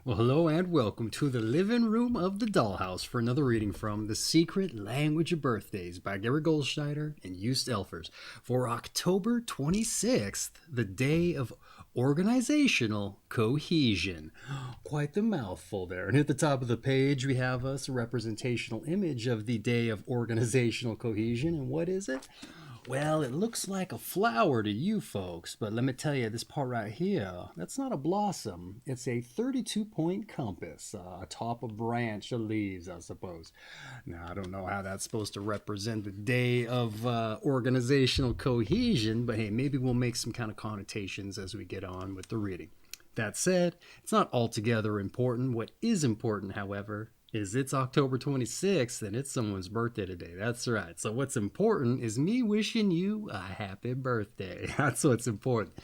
Well, hello and welcome to the living room of the dollhouse for another reading from The Secret Language of Birthdays by Gary Goldschneider and Joost Elfers for October 26th, the day of Organizational Cohesion. Quite the mouthful there. And at the top of the page, we have us a representational image of the day of Organizational Cohesion. And what is it? Well, it looks like a flower to you folks, but let me tell you, this part right here, that's not a blossom. It's a 32-point compass atop a branch of leaves, I suppose. Now, I don't know how that's supposed to represent the day of organizational cohesion, but hey, maybe we'll make some kind of connotations as we get on with the reading. That said, it's not altogether important. What is important, however, is it's October 26th and it's someone's birthday today. That's right. So what's important is me wishing you a happy birthday. That's what's important.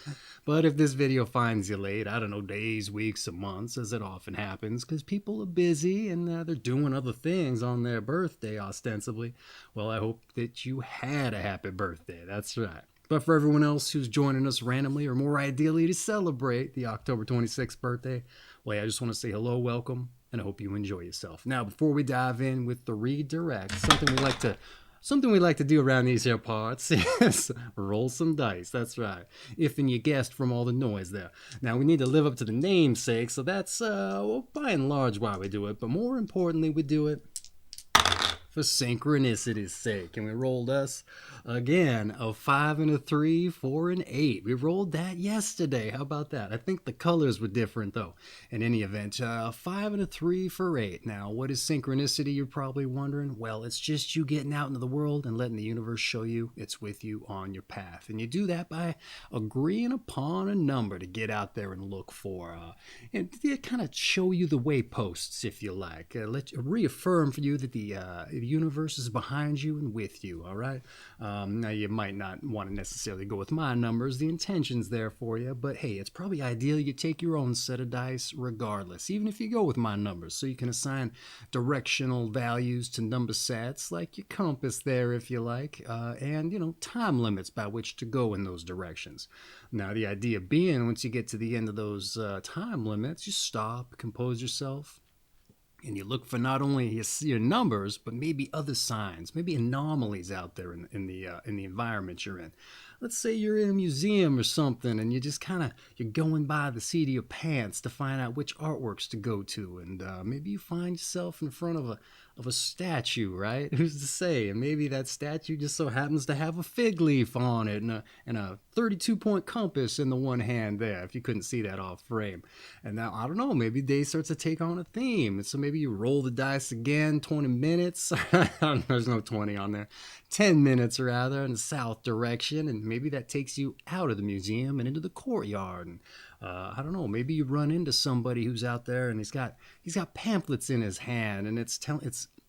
But if this video finds you late, I don't know, days, weeks, or months, as it often happens, because people are busy and they're doing other things on their birthday ostensibly, well, I hope that you had a happy birthday. That's right. But for everyone else who's joining us randomly, or more ideally to celebrate the October 26th birthday, well, I just want to say hello, welcome, and I hope you enjoy yourself. Now, before we dive in with the redirect, something we like to do around these here parts is roll some dice. That's right. If and you guessed from all the noise there. Now, we need to live up to the namesake, so that's by and large why we do it. But more importantly, we do it for synchronicity's sake. And we rolled us again a 5 and a 3, 4 and 8. We rolled that yesterday. How about that? I think the colors were different though. In any event, 5 and a 3 for 8. Now, what is synchronicity, you're probably wondering? Well, it's just you getting out into the world and letting the universe show you it's with you on your path. And you do that by agreeing upon a number to get out there and look for. And to kind of show you the wayposts, if you like. Reaffirm for you that the universe is behind you and with you, all right? Now, you might not want to necessarily go with my numbers. The intention's there for you, but hey, it's probably ideal you take your own set of dice regardless, even if you go with my numbers, so you can assign directional values to number sets, like your compass there, if you like, and, time limits by which to go in those directions. Now, the idea being, once you get to the end of those time limits, you stop, compose yourself, and you look for not only your numbers, but maybe other signs, maybe anomalies out there in the environment you're in. Let's say you're in a museum or something, and you just you're going by the seat of your pants to find out which artworks to go to, and maybe you find yourself in front of a statue, right? Who's to say? And maybe that statue just so happens to have a fig leaf on it and a 32-point compass in the one hand there, if you couldn't see that off frame. And now, I don't know, maybe day starts to take on a theme. And so maybe you roll the dice again, 20 minutes. There's no 20 on there. 10 minutes, rather, in the south direction. And maybe that takes you out of the museum and into the courtyard. And I don't know, maybe you run into somebody who's out there and he's got pamphlets in his hand, and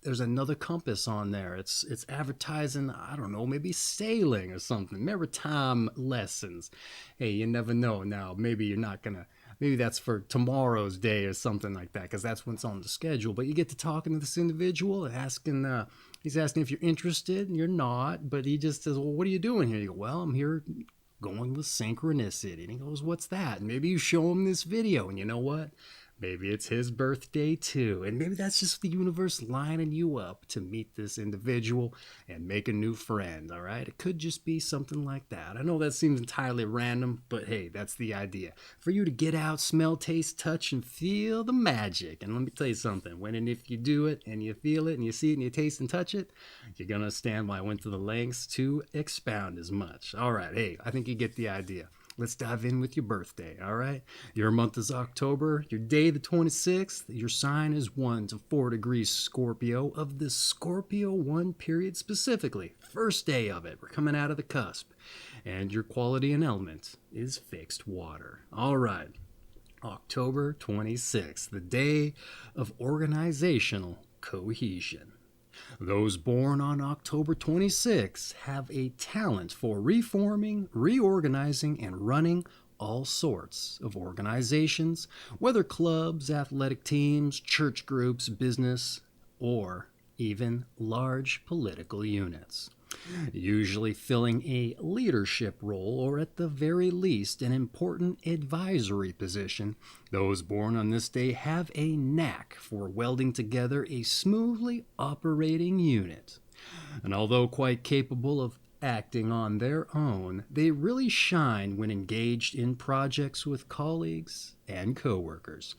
there's another compass on there. It's advertising, I don't know, maybe sailing or something, maritime lessons. Hey, you never know. Now, maybe that's for tomorrow's day or something like that, because that's what's on the schedule. But you get to talking to this individual and he's asking if you're interested, and you're not, but he just says, well, what are you doing here? You go, well, I'm here going with synchronicity. And he goes, what's that? And maybe you show him this video, and you know what? Maybe it's his birthday too. And maybe that's just the universe lining you up to meet this individual and make a new friend, all right? It could just be something like that. I know that seems entirely random, but hey, that's the idea. For you to get out, smell, taste, touch, and feel the magic. And let me tell you something. When and if you do it, and you feel it, and you see it, and you taste and touch it, you're going to understand why I went to the lengths to expound as much. All right, hey, I think you get the idea. Let's dive in with your birthday, all right? Your month is October, your day the 26th, your sign is 1 to 4 degrees Scorpio of the Scorpio I period specifically. First day of it, we're coming out of the cusp. And your quality and element is fixed water. All right, October 26th, the day of organizational cohesion. Those born on October 26 have a talent for reforming, reorganizing, and running all sorts of organizations, whether clubs, athletic teams, church groups, business, or even large political units. usually filling a leadership role or at the very least an important advisory position. Those born on this day have a knack for welding together a smoothly operating unit. And although quite capable of acting on their own, they really shine when engaged in projects with colleagues and coworkers.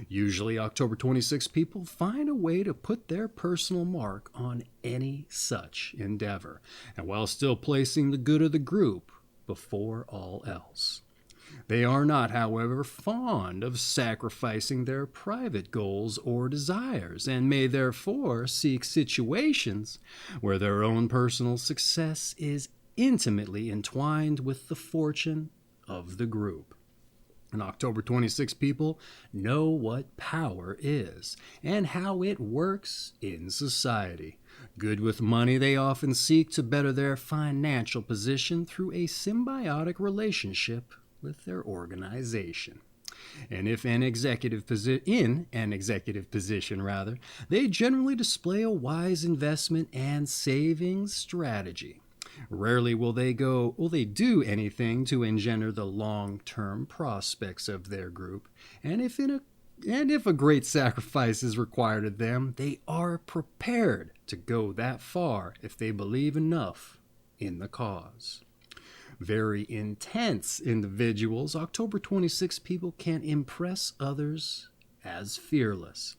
Usually, October 26 people find a way to put their personal mark on any such endeavor, and while still placing the good of the group before all else. They are not, however, fond of sacrificing their private goals or desires, and may therefore seek situations where their own personal success is intimately entwined with the fortune of the group. And October 26 people know what power is and how it works in society. Good with money, they often seek to better their financial position through a symbiotic relationship with their organization. And if in an executive position, they generally display a wise investment and savings strategy. Rarely will they do anything to engender the long-term prospects of their group, and if a great sacrifice is required of them, they are prepared to go that far if they believe enough in the cause. Very intense individuals, October 26 people can impress others as fearless.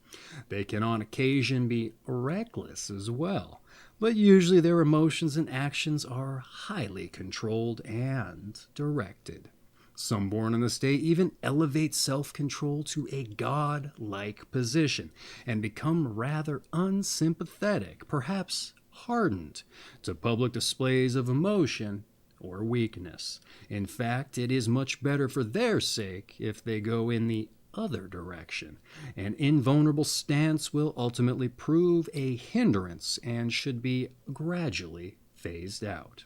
They can on occasion be reckless as well, but usually their emotions and actions are highly controlled and directed. Some born in this day even elevate self-control to a god-like position and become rather unsympathetic, perhaps hardened to public displays of emotion or weakness. In fact, it is much better for their sake if they go in the other direction. An invulnerable stance will ultimately prove a hindrance and should be gradually phased out.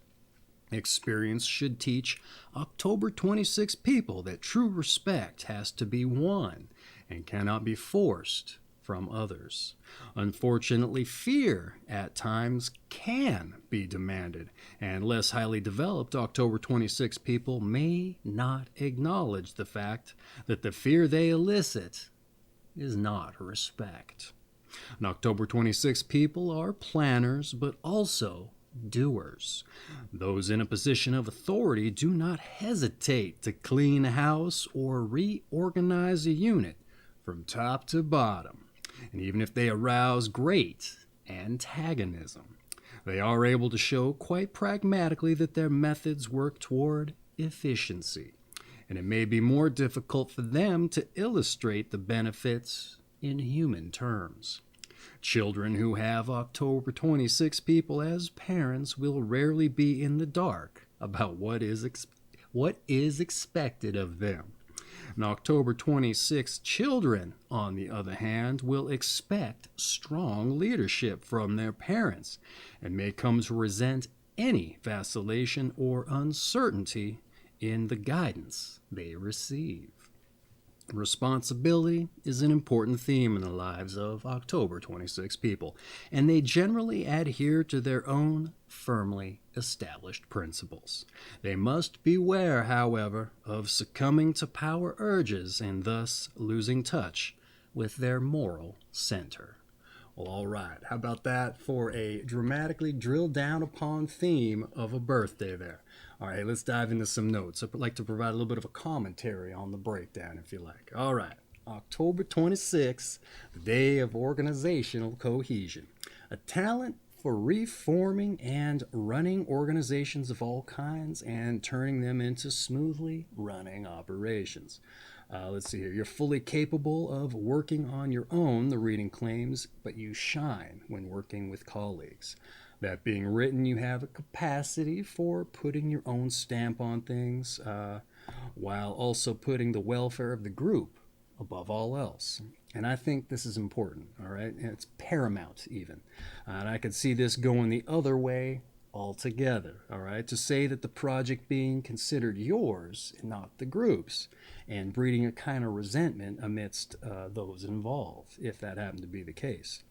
Experience should teach October 26 people that true respect has to be won and cannot be forced from others. Unfortunately, fear at times can be demanded, and less highly developed October 26 people may not acknowledge the fact that the fear they elicit is not respect. And October 26 people are planners, but also doers. Those in a position of authority do not hesitate to clean a house or reorganize a unit from top to bottom. And even if they arouse great antagonism, they are able to show quite pragmatically that their methods work toward efficiency. And it may be more difficult for them to illustrate the benefits in human terms. Children who have October 26 people as parents will rarely be in the dark about what is expected of them. And October 26 children, on the other hand, will expect strong leadership from their parents and may come to resent any vacillation or uncertainty in the guidance they receive. Responsibility is an important theme in the lives of October 26 people, and they generally adhere to their own firmly established principles. They must beware, however, of succumbing to power urges and thus losing touch with their moral center. Well, all right. How about that for a dramatically drilled down upon theme of a birthday there? All right, let's dive into some notes. I'd like to provide a little bit of a commentary on the breakdown, if you like. All right, October 26th, the day of organizational cohesion. A talent for reforming and running organizations of all kinds and turning them into smoothly running operations. Let's see here. You're fully capable of working on your own, the reading claims, but you shine when working with colleagues. That being written, you have a capacity for putting your own stamp on things while also putting the welfare of the group above all else. And I think this is important, all right? And it's paramount even. And I could see this going the other way altogether, all right? To say that the project being considered yours and not the group's, and breeding a kind of resentment amidst those involved, if that happened to be the case.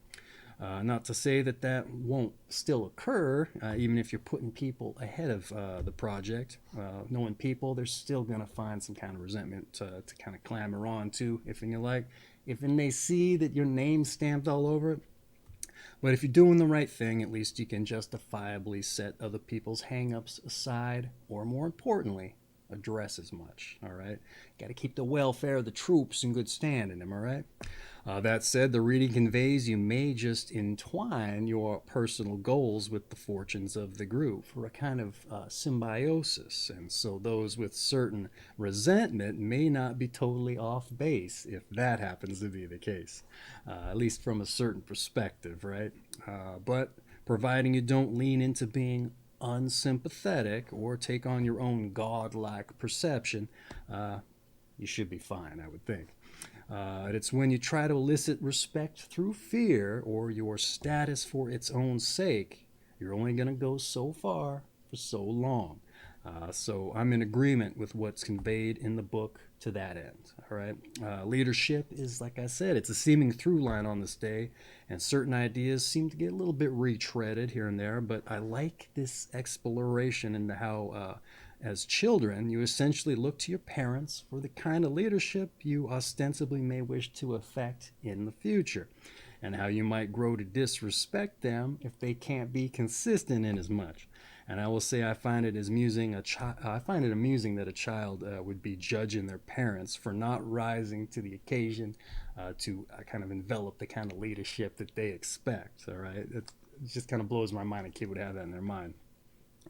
Not to say that that won't still occur, even if you're putting people ahead of the project. Knowing people, they're still going to find some kind of resentment to kind of clamor on to, if and you like. If and they see that your name's stamped all over it. But if you're doing the right thing, at least you can justifiably set other people's hang-ups aside, or more importantly, address as much. All right, got to keep the welfare of the troops in good standing. Am I right? That said, the reading conveys you may just entwine your personal goals with the fortunes of the group for a kind of symbiosis, and so those with certain resentment may not be totally off base if that happens to be the case, at least from a certain perspective, right? But providing you don't lean into being unsympathetic or take on your own godlike perception, you should be fine, I would think. It's when you try to elicit respect through fear or your status for its own sake, you're only going to go so far for so long. So I'm in agreement with what's conveyed in the book to that end. All right. Leadership is, like I said, it's a seeming through line on this day, and certain ideas seem to get a little bit retreaded here and there. But I like this exploration into how, as children, you essentially look to your parents for the kind of leadership you ostensibly may wish to affect in the future, and how you might grow to disrespect them if they can't be consistent in as much. And I will say I find it amusing. I find it amusing that a child would be judging their parents for not rising to the occasion to kind of envelop the kind of leadership that they expect. All right, it just kind of blows my mind. A kid would have that in their mind,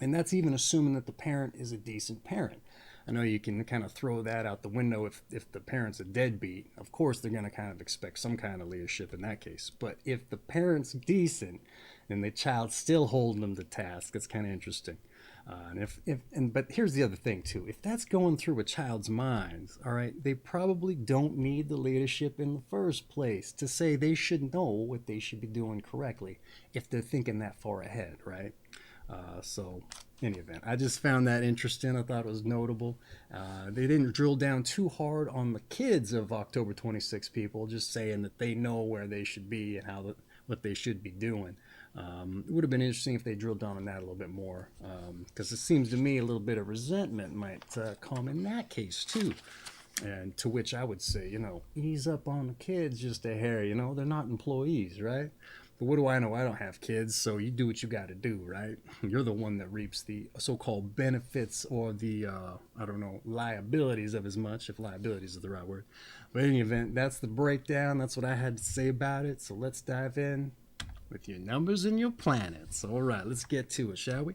and that's even assuming that the parent is a decent parent. I know you can kind of throw that out the window if the parent's a deadbeat. Of course, they're going to kind of expect some kind of leadership in that case. But if the parent's decent, then the child's still holding them to task. It's kind of interesting. But here's the other thing too. If that's going through a child's mind, all right, they probably don't need the leadership in the first place to say they should know what they should be doing correctly if they're thinking that far ahead, right? So, in any event, I just found that interesting. I thought it was notable. They didn't drill down too hard on the kids of October 26 people, just saying that they know where they should be and what they should be doing. It would have been interesting if they drilled down on that a little bit more, because it seems to me a little bit of resentment might come in that case too. And to which I would say, ease up on the kids just a hair. They're not employees, right? But what do I know? I don't have kids, so you do what you got to do, right? You're the one that reaps the so-called benefits or the, liabilities of as much, if liabilities is the right word. But in any event, that's the breakdown. That's what I had to say about it. So let's dive in with your numbers and your planets. All right, let's get to it, shall we?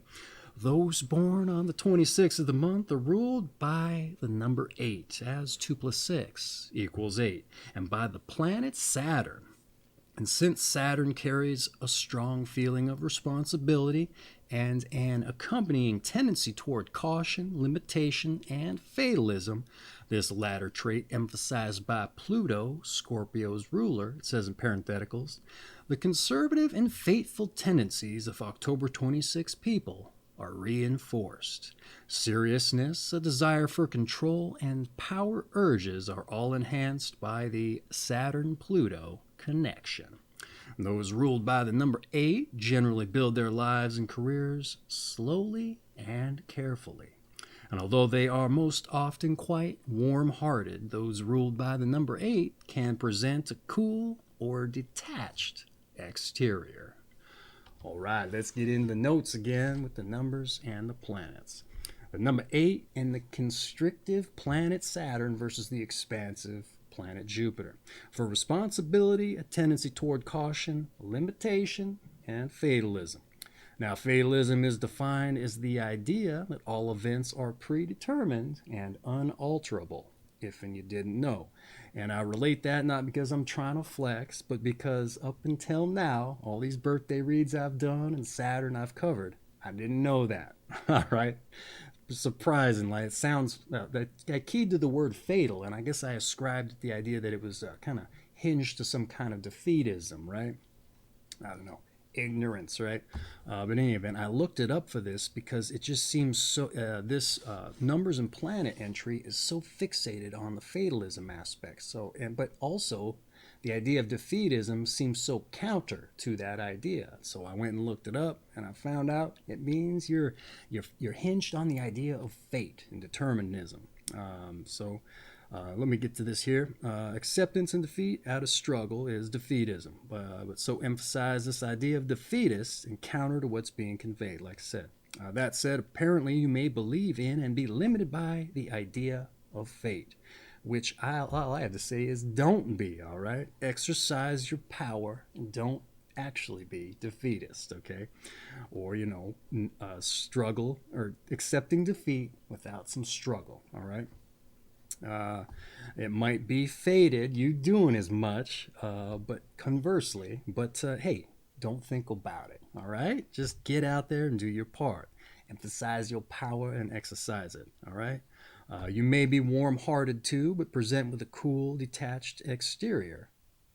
Those born on the 26th of the month are ruled by the number 8, as 2 plus 6 equals 8, and by the planet Saturn. And since Saturn carries a strong feeling of responsibility and an accompanying tendency toward caution, limitation, and fatalism, this latter trait emphasized by Pluto, Scorpio's ruler, it says in parentheticals, the conservative and faithful tendencies of October 26 people are reinforced. Seriousness, a desire for control, and power urges are all enhanced by the Saturn-Pluto connection. Those ruled by the number 8 generally build their lives and careers slowly and carefully. And although they are most often quite warm-hearted, those ruled by the number 8 can present a cool or detached exterior. All right, let's get into the notes again with the numbers and the planets. The number 8 and the constrictive planet Saturn versus the expansive planet Jupiter. For responsibility, a tendency toward caution, limitation, and fatalism. Now, fatalism is defined as the idea that all events are predetermined and unalterable, if and you didn't know. And I relate that not because I'm trying to flex, but because up until now, all these birthday reads I've done and Saturn I've covered, I didn't know that. All right? Surprisingly, it sounds, I keyed to the word fatal, and I guess I ascribed the idea that it was kind of hinged to some kind of defeatism, right? I don't know. Ignorance, right? But in any event, I looked it up for this because it just seems so, this numbers and planet entry is so fixated on the fatalism aspect. But also the idea of defeatism seems so counter to that idea. So I went and looked it up, and I found out it means you're hinged on the idea of fate and determinism. Let me get to this here. Acceptance and defeat out of struggle is defeatism. But so emphasize this idea of defeatist and counter to what's being conveyed, like I said. That said, apparently you may believe in and be limited by the idea of fate, which all I have to say is don't be, all right? Exercise your power and don't actually be defeatist, okay? Or, struggle or accepting defeat without some struggle, all right? It might be fated, you doing as much, but conversely, hey, don't think about it, all right? Just get out there and do your part. Emphasize your power and exercise it, all right? You may be warm-hearted too, but present with a cool, detached exterior.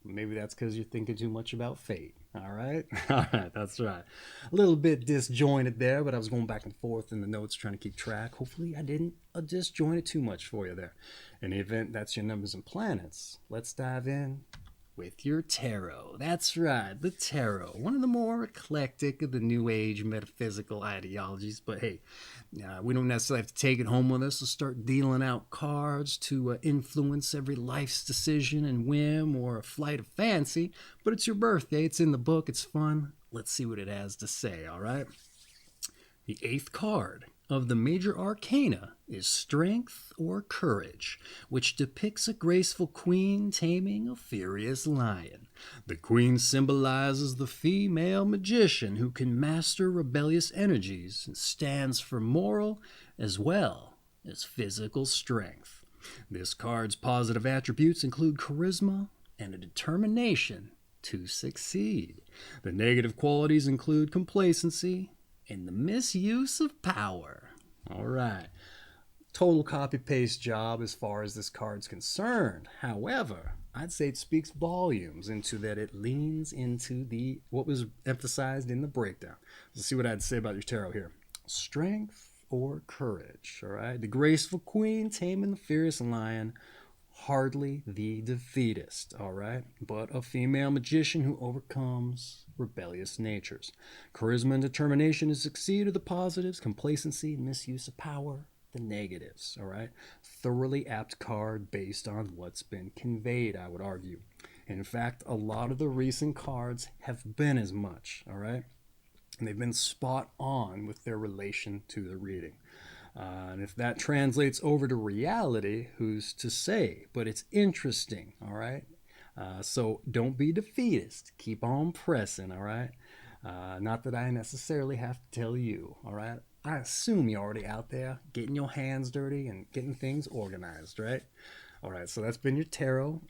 Maybe that's because you're thinking too much about fate. All right? All right, that's right. A little bit disjointed there, but I was going back and forth in the notes trying to keep track. Hopefully I didn't disjoint it too much for you there. In the event, that's your numbers and planets. Let's dive in with your tarot. That's right, the tarot. One of the more eclectic of the New Age metaphysical ideologies. But hey, we don't necessarily have to take it home with us to start dealing out cards to influence every life's decision and whim or a flight of fancy. But it's your birthday. It's in the book. It's fun. Let's see what it has to say, all right? The 8th card of the major arcana is Strength or Courage, which depicts a graceful queen taming a furious lion. The queen symbolizes the female magician who can master rebellious energies and stands for moral as well as physical strength. This card's positive attributes include charisma and a determination to succeed. The negative qualities include complacency and the misuse of power. All right. Total copy-paste job as far as this card's concerned. However, I'd say it speaks volumes into that it leans into what was emphasized in the breakdown. Let's see what I had to say about your tarot here. Strength or courage, all right? The graceful queen taming the furious lion, hardly the defeatist, all right? But a female magician who overcomes rebellious natures. Charisma and determination to succeed are the positives. Complacency and misuse of power, the negatives, all right? Thoroughly apt card based on what's been conveyed, I would argue. In fact, a lot of the recent cards have been as much, all right? And they've been spot on with their relation to the reading. And if that translates over to reality, who's to say? But it's interesting, all right? So don't be defeatist. Keep on pressing, all right? Not that I necessarily have to tell you, all right? I assume you're already out there getting your hands dirty and getting things organized, right? All right, so that's been your tarot.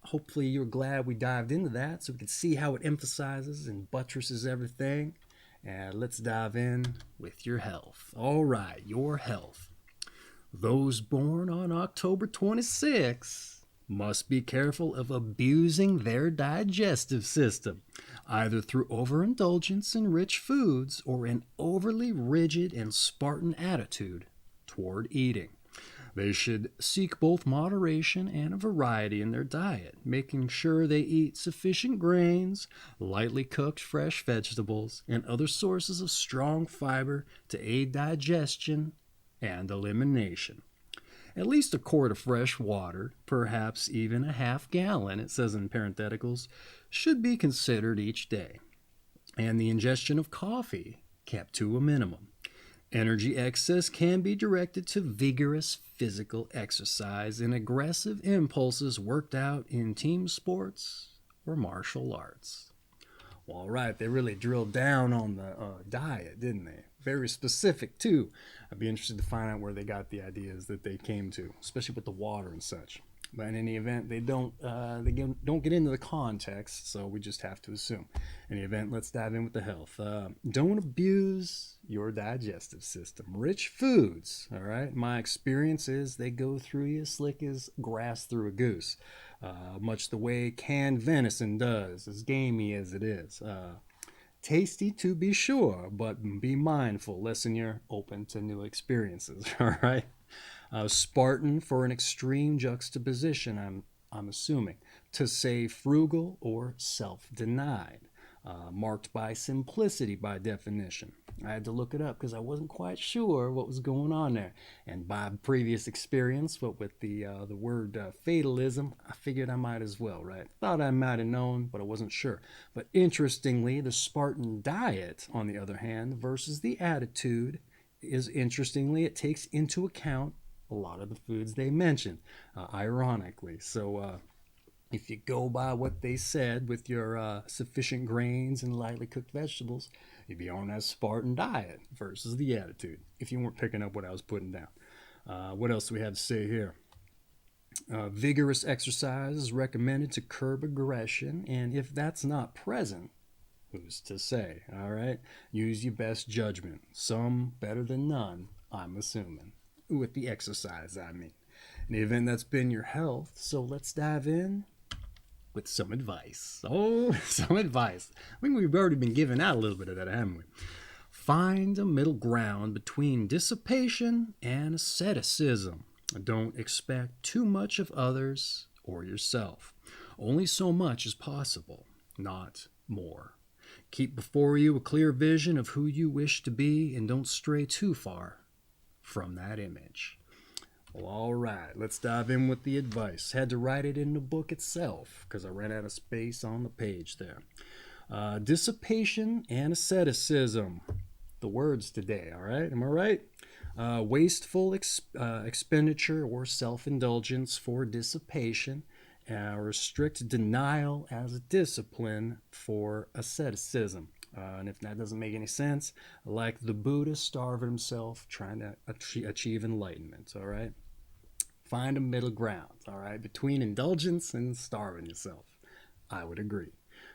Hopefully you're glad we dived into that so we can see how it emphasizes and buttresses everything. And let's dive in with your health. All right, your health. Those born on October 26 must be careful of abusing their digestive system, either through overindulgence in rich foods or an overly rigid and Spartan attitude toward eating. They should seek both moderation and a variety in their diet, making sure they eat sufficient grains, lightly cooked fresh vegetables, and other sources of strong fiber to aid digestion and elimination. At least a quart of fresh water, perhaps even a half gallon, it says in parentheticals, should be considered each day, and the ingestion of coffee kept to a minimum. Energy excess can be directed to vigorous physical exercise and aggressive impulses worked out in team sports or martial arts. Well, all right, they really drilled down on the diet, didn't they? Very specific, too. I'd be interested to find out where they got the ideas that they came to, especially with the water and such. But in any event, they don't get into the context, so we just have to assume. In any event, let's dive in with the health. Don't abuse your digestive system. Rich foods, all right? My experience is they go through you slick as grass through a goose, much the way canned venison does, as gamey as it is. Tasty to be sure, but be mindful, lest you're open to new experiences, all right? Spartan for an extreme juxtaposition. I'm I'm assuming. To say frugal or self-denied. Marked by simplicity by definition. I had to look it up because I wasn't quite sure what was going on there. And by previous experience, but with the word fatalism, I figured I might as well, right? Thought I might have known, but I wasn't sure. But interestingly, the Spartan diet, on the other hand, versus the attitude, is interestingly, it takes into account a lot of the foods they mentioned, ironically. So, if you go by what they said with your sufficient grains and lightly cooked vegetables, you'd be on that Spartan diet versus the attitude, if you weren't picking up what I was putting down. What else do we have to say here? Vigorous exercise is recommended to curb aggression, and if that's not present, who's to say? All right, use your best judgment. Some better than none, I'm assuming. With the exercise, I mean. In the event that's been your health, so let's dive in with some advice. Oh, some advice. I think we've already been giving out a little bit of that, haven't we? Find a middle ground between dissipation and asceticism. Don't expect too much of others or yourself. Only so much as possible, not more. Keep before you a clear vision of who you wish to be and don't stray too far from that image. Well, all right, let's dive in with the advice. Had to write it in the book itself because I ran out of space on the page there. Dissipation and asceticism. The words today, all right? Am I right? Wasteful expenditure or self-indulgence for dissipation. Strict denial as a discipline for asceticism. And if that doesn't make any sense, like the Buddha starved himself trying to achieve enlightenment, all right? Find a middle ground, all right, between indulgence and starving yourself. I would agree.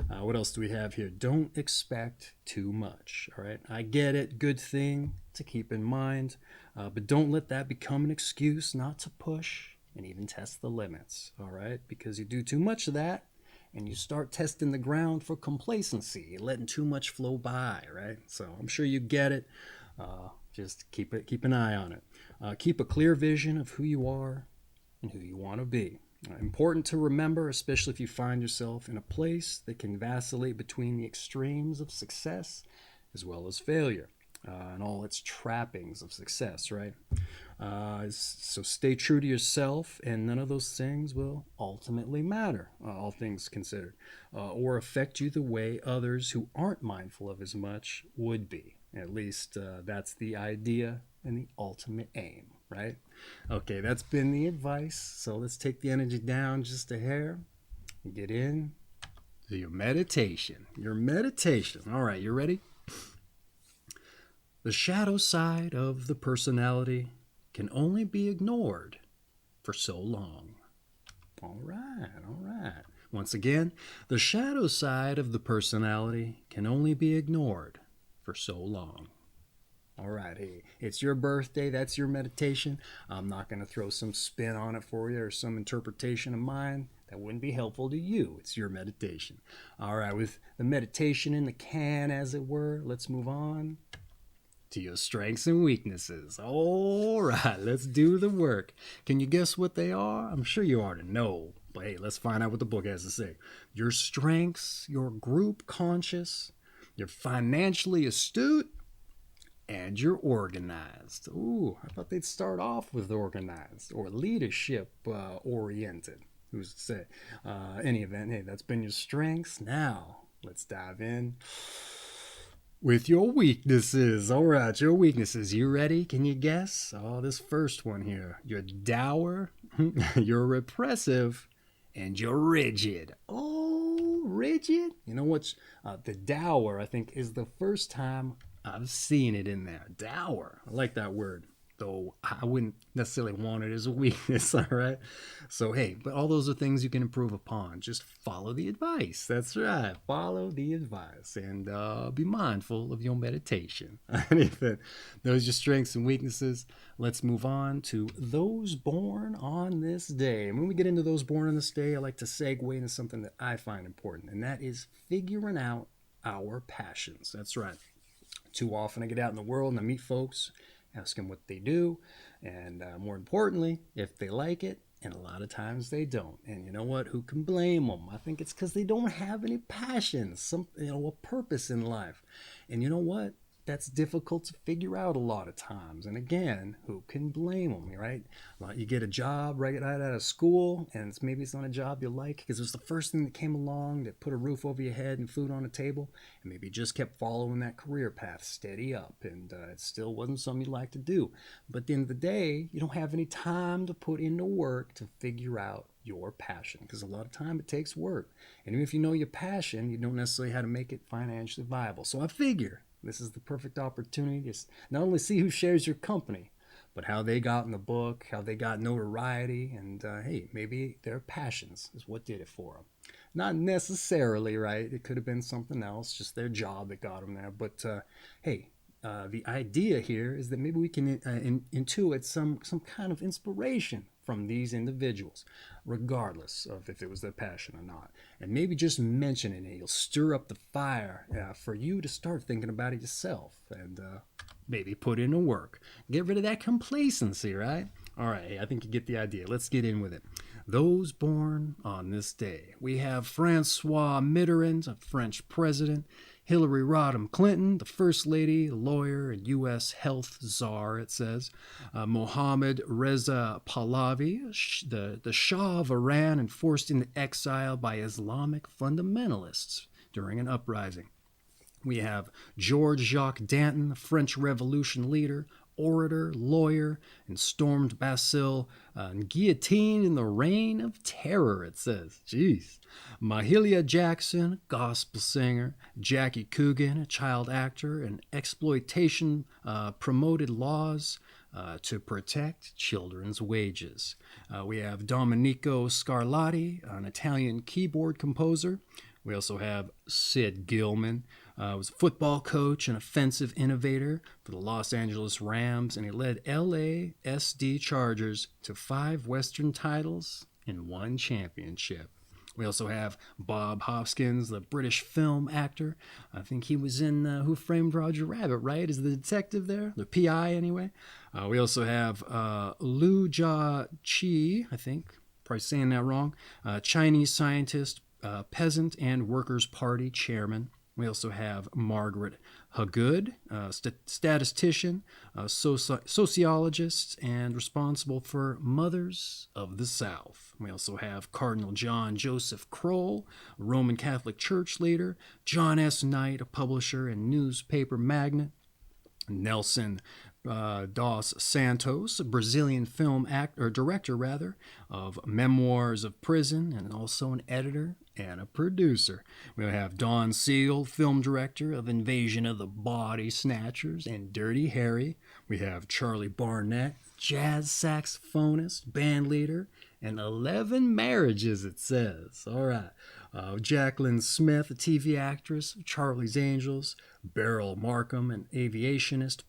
What else do we have here? Don't expect too much, all right? I get it, good thing to keep in mind, but don't let that become an excuse not to push and even test the limits, all right? Because you do too much of that, and you start testing the ground for complacency, you're letting too much flow by, right? So I'm sure you get it. Just keep an eye on it. Keep a clear vision of who you are and who you want to be. Important to remember, especially if you find yourself in a place that can vacillate between the extremes of success as well as failure, and all its trappings of success, right? So stay true to yourself, and none of those things will ultimately matter, all things considered, or affect you the way others who aren't mindful of as much would be. At least that's the idea and the ultimate aim, right? Okay, that's been the advice. So let's take the energy down just a hair and get in to your meditation. Your meditation. All right, you ready? The shadow side of the personality can only be ignored for so long. All right, all right. Once again, the shadow side of the personality can only be ignored for so long. All right, hey, it's your birthday. That's your meditation. I'm not going to throw some spin on it for you or some interpretation of mine. That wouldn't be helpful to you. It's your meditation. All right, with the meditation in the can, as it were, let's move on to your strengths and weaknesses. All right, let's do the work. Can you guess what they are? I'm sure you already know, but hey, let's find out what the book has to say. Your strengths, you're group conscious, you're financially astute, and you're organized. Ooh, I thought they'd start off with organized or leadership oriented. Who's to say? Any event, hey, that's been your strengths. Now, let's dive in with your weaknesses. All right, your weaknesses. You ready? Can you guess? Oh, this first one here. You're dour, you're repressive, and you're rigid. Oh, rigid? You know what's the dour, I think, is the first time I've seen it in there. Dour. I like that word, though I wouldn't necessarily want it as a weakness, all right? So, hey, but all those are things you can improve upon. Just follow the advice. That's right. Follow the advice and be mindful of your meditation. Anything. Those are your strengths and weaknesses. Let's move on to those born on this day. And when we get into those born on this day, I like to segue into something that I find important, and that is figuring out our passions. That's right. Too often I get out in the world and I meet folks, ask them what they do, and more importantly, if they like it, and a lot of times they don't. And you know what? Who can blame them? I think it's because they don't have any passion, a purpose in life. And you know what? That's difficult to figure out a lot of times. And again, who can blame them, right? Well, you get a job right out of school, and maybe it's not a job you like because it was the first thing that came along that put a roof over your head and food on the table. And maybe you just kept following that career path steady up, and it still wasn't something you like to do. But at the end of the day, you don't have any time to put into work to figure out your passion, because a lot of time it takes work. And even if you know your passion, you don't necessarily how to make it financially viable. So I figure this is the perfect opportunity to not only see who shares your company, but how they got in the book, how they got notoriety, and hey, maybe their passions is what did it for them. Not necessarily, right? It could have been something else, just their job that got them there. But hey, the idea here is that maybe we can intuit some kind of inspiration from these individuals, regardless of if it was their passion or not. And maybe just mentioning it, you'll stir up the fire for you to start thinking about it yourself, and maybe put in the work. Get rid of that complacency, right? All right, I think you get the idea. Let's get in with it. Those born on this day. We have Francois Mitterrand, a French president, Hillary Rodham Clinton, the First Lady, lawyer, and U.S. health czar, it says. Mohammad Reza Pahlavi, the Shah of Iran, and forced into exile by Islamic fundamentalists during an uprising. We have George Jacques Danton, the French Revolution leader, orator, lawyer, and stormed Bastille and guillotined in the Reign of Terror, it says. Jeez. Mahalia Jackson, gospel singer. Jackie Coogan, a child actor, and exploitation promoted laws to protect children's wages. We have Domenico Scarlatti, an Italian keyboard composer. We also have Sid Gilman, was a football coach and offensive innovator for the Los Angeles Rams, and he led LASD Chargers to 5 Western titles and 1 championship. We also have Bob Hoskins, the British film actor. I think he was in Who Framed Roger Rabbit, right? Is the detective there? The PI, anyway. We also have Liu Jia-chi, I think, probably saying that wrong, Chinese scientist, peasant and Workers' Party chairman. We also have Margaret Hagood, statistician, sociologist, and responsible for Mothers of the South. We also have Cardinal John Joseph Kroll, a Roman Catholic Church leader, John S. Knight, a publisher and newspaper magnate, Nelson dos Santos, a Brazilian film director of Memoirs of Prison, and also an editor and a producer. We'll have Don Siegel, film director of Invasion of the Body Snatchers and Dirty Harry. We have Charlie Barnett, jazz saxophonist, band leader, and 11 marriages, it says. All right. Jacqueline Smith, a TV actress, Charlie's Angels, Beryl Markham, an aviationist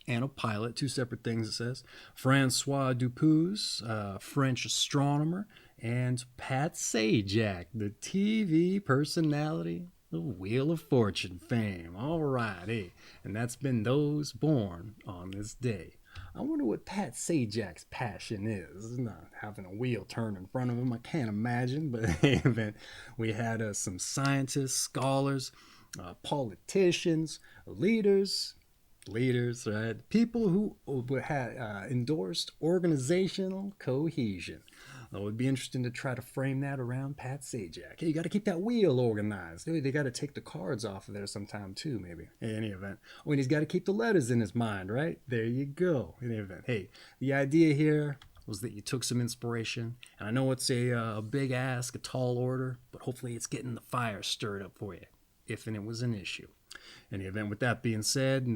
and a pilot, 2 separate things, it says. Francois Dupuis, French astronomer, and Pat Sajak, the TV personality of Wheel of Fortune fame. All right, hey, and that's been those born on this day. I wonder what Pat Sajak's passion is. Not having a wheel turn in front of him, I can't imagine. But hey, we had some scientists, scholars, politicians, leaders, right? People who had endorsed organizational cohesion. It would be interesting to try to frame that around Pat Sajak. Hey, you got to keep that wheel organized. They got to take the cards off of there sometime too, maybe. In any event. Oh, and he's got to keep the letters in his mind, right? There you go. In any event. Hey, the idea here was that you took some inspiration. And I know it's a big ask, a tall order, but hopefully it's getting the fire stirred up for you, if and it was an issue. In the event, with that being said,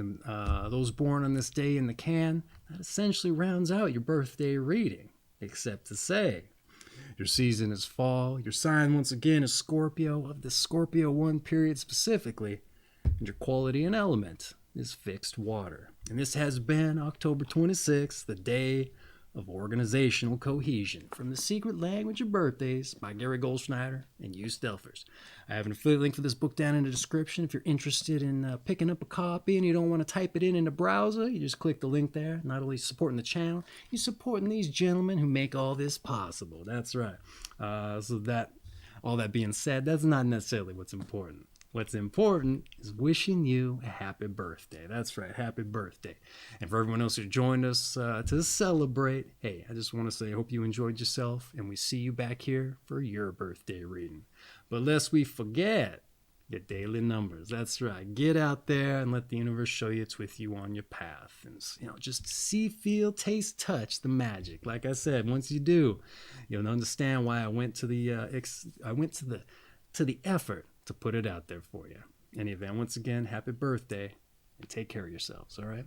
those born on this day in the can, that essentially rounds out your birthday reading. Except to say, your season is fall, your sign once again is Scorpio, of the Scorpio 1 period specifically, and your quality and element is fixed water. And this has been October 26th, the day of Organizational Cohesion from the Secret Language of Birthdays by Gary Goldschneider and Joost Elfers. I have an affiliate link for this book down in the description. If you're interested in picking up a copy and you don't want to type it in the browser, you just click the link there. Not only supporting the channel, you're supporting these gentlemen who make all this possible. That's right. All that being said, that's not necessarily what's important. What's important is wishing you a happy birthday. That's right, happy birthday. And for everyone else who joined us to celebrate, hey, I just want to say I hope you enjoyed yourself, and we see you back here for your birthday reading. But lest we forget your daily numbers. That's right. Get out there and let the universe show you it's with you on your path. And, just see, feel, taste, touch the magic. Like I said, once you do, you'll understand why I went to the effort to put it out there for you. In any event, once again, happy birthday, and take care of yourselves, all right?